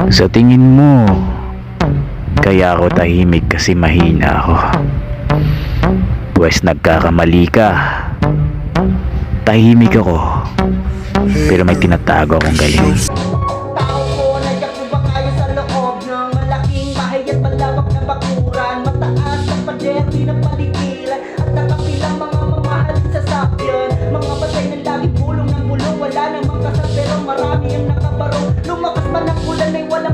Sa tingin mo, kaya ako tahimik kasi mahina ako. Pwes nagkakamali ka. Tahimik ako, pero may tinatago akong galing. Tao ko, nagyak mo ba kayo sa loob ng malaking bahay at malawak na bakuran? Mataas ang pader, di na paligiran at nakapilang mga mamahalin sa sakyan. Mga batay ng laging bulong ng bulong, wala namang kasal pero marami ang nakabarong. Lumakas man ang ulan ay wala